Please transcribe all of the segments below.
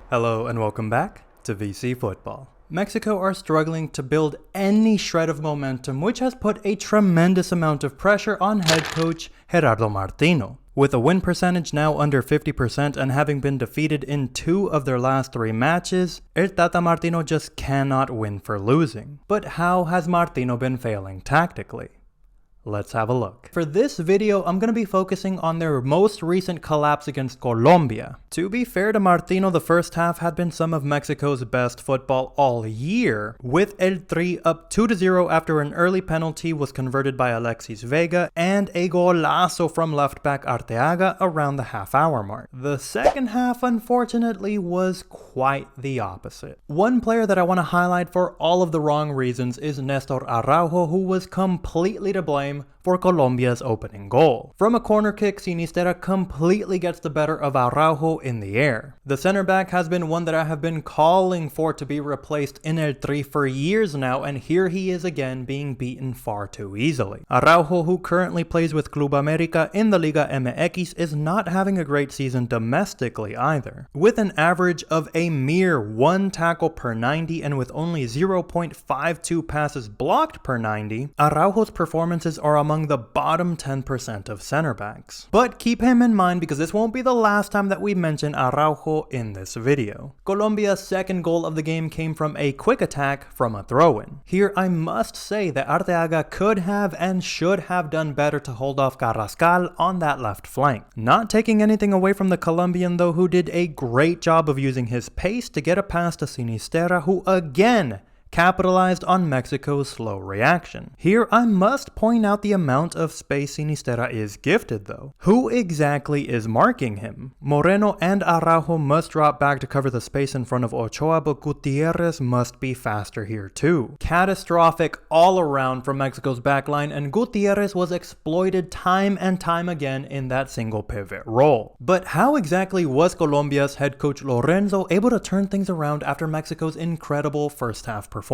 Hello and welcome back to VC Football. Mexico are struggling to build any shred of momentum, which has put a tremendous amount of pressure on head coach Gerardo Martino. With a win percentage now under 50% and having been defeated in 2 of their last 3 matches, El Tata Martino just cannot win for losing. But how has Martino been failing tactically? Let's have a look. For this video, I'm going to be focusing on their most recent collapse against Colombia. To be fair to Martino, the first half had been some of Mexico's best football all year, with El Tri up 2-0 after an early penalty was converted by Alexis Vega and a golazo from left back Arteaga around the half-hour mark. The second half, unfortunately, was quite the opposite. One player that I want to highlight for all of the wrong reasons is Nestor Araujo, who was completely to blame for Colombia's opening goal. From a corner kick, Sinisterra completely gets the better of Araujo in the air. The center back has been one that I have been calling for to be replaced in El Tri for years now, and here he is again being beaten far too easily. Araujo, who currently plays with Club America in the Liga MX, is not having a great season domestically either. With an average of a mere 1 tackle per 90 and with only 0.52 passes blocked per 90, Araujo's performances are among the bottom 10% of center backs. But keep him in mind because this won't be the last time that we mention Araujo in this video. Colombia's second goal of the game came from a quick attack from a throw-in. Here I must say that Arteaga could have and should have done better to hold off Carrascal on that left flank. Not taking anything away from the Colombian though, who did a great job of using his pace to get a pass to Sinisterra, who again capitalized on Mexico's slow reaction. Here I must point out the amount of space Sinisterra is gifted though. Who exactly is marking him? Moreno and Araujo must drop back to cover the space in front of Ochoa, but Gutierrez must be faster here too. Catastrophic all around from Mexico's backline, and Gutierrez was exploited time and time again in that single pivot role. But how exactly was Colombia's head coach Lorenzo able to turn things around after Mexico's incredible first half performance?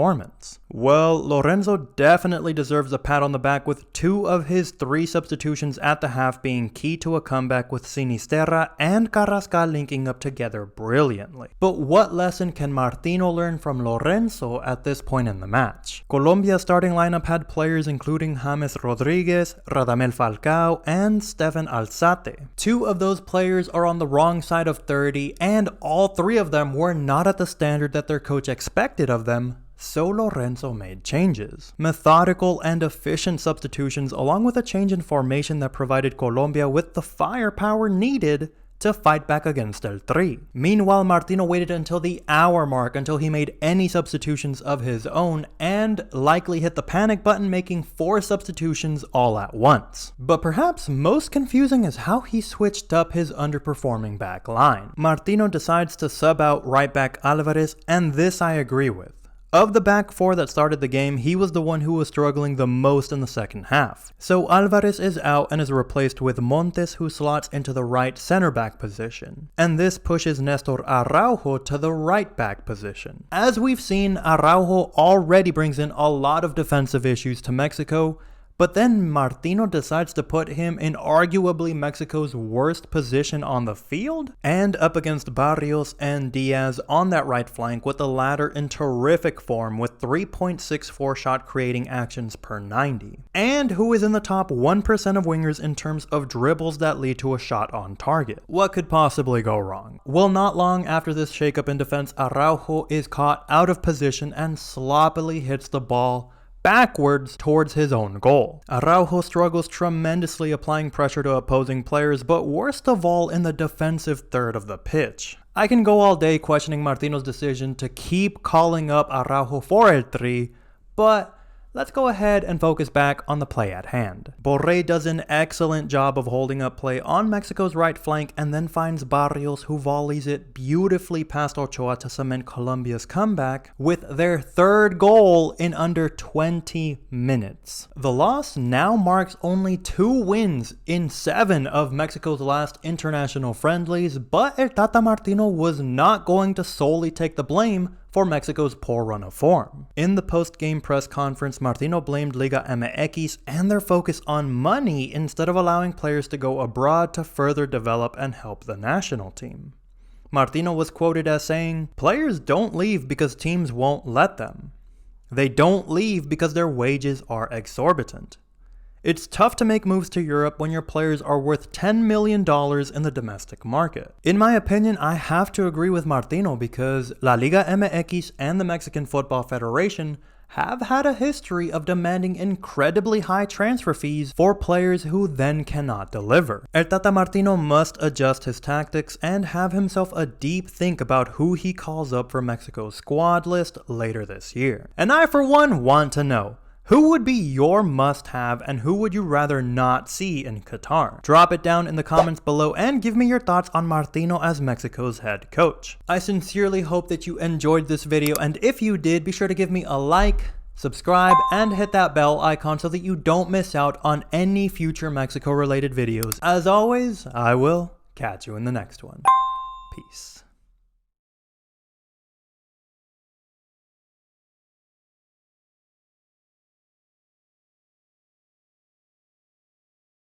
Well, Lorenzo definitely deserves a pat on the back, with 2 of his 3 substitutions at the half being key to a comeback, with Sinisterra and Carrascal linking up together brilliantly. But what lesson can Martino learn from Lorenzo at this point in the match? Colombia's starting lineup had players including James Rodriguez, Radamel Falcao, and Stefan Alzate. 2 of those players are on the wrong side of 30, and all 3 of them were not at the standard that their coach expected of them. So Lorenzo made changes. Methodical and efficient substitutions, along with a change in formation that provided Colombia with the firepower needed to fight back against El Tri. Meanwhile, Martino waited until the hour mark until he made any substitutions of his own, and likely hit the panic button, making 4 substitutions all at once. But perhaps most confusing is how he switched up his underperforming back line. Martino decides to sub out right back Alvarez, and this I agree with. Of the back 4 that started the game, he was the one who was struggling the most in the second half. So Alvarez is out and is replaced with Montes, who slots into the right center back position. And this pushes Nestor Araujo to the right back position. As we've seen, Araujo already brings in a lot of defensive issues to Mexico, but then Martino decides to put him in arguably Mexico's worst position on the field, and up against Barrios and Diaz on that right flank, with the latter in terrific form with 3.64 shot creating actions per 90, and who is in the top 1% of wingers in terms of dribbles that lead to a shot on target. What could possibly go wrong? Well, not long after this shakeup in defense, Araujo is caught out of position and sloppily hits the ball backwards towards his own goal. Araujo struggles tremendously applying pressure to opposing players, but worst of all in the defensive third of the pitch. I can go all day questioning Martino's decision to keep calling up Araujo for El Tri, but let's go ahead and focus back on the play at hand. Borré does an excellent job of holding up play on Mexico's right flank and then finds Barrios, who volleys it beautifully past Ochoa to cement Colombia's comeback with their 3rd goal in under 20 minutes. The loss now marks only 2 wins in 7 of Mexico's last international friendlies, but El Tata Martino was not going to solely take the blame for Mexico's poor run of form. In the post-game press conference, Martino blamed Liga MX and their focus on money instead of allowing players to go abroad to further develop and help the national team. Martino was quoted as saying, "Players don't leave because teams won't let them. They don't leave because their wages are exorbitant. It's tough to make moves to Europe when your players are worth $10 million in the domestic market." In my opinion, I have to agree with Martino because La Liga MX and the Mexican Football Federation have had a history of demanding incredibly high transfer fees for players who then cannot deliver. El Tata Martino must adjust his tactics and have himself a deep think about who he calls up for Mexico's squad list later this year. And I for one want to know, who would be your must-have and who would you rather not see in Qatar? Drop it down in the comments below and give me your thoughts on Martino as Mexico's head coach. I sincerely hope that you enjoyed this video, and if you did, be sure to give me a like, subscribe, and hit that bell icon so that you don't miss out on any future Mexico-related videos. As always, I will catch you in the next one. Peace.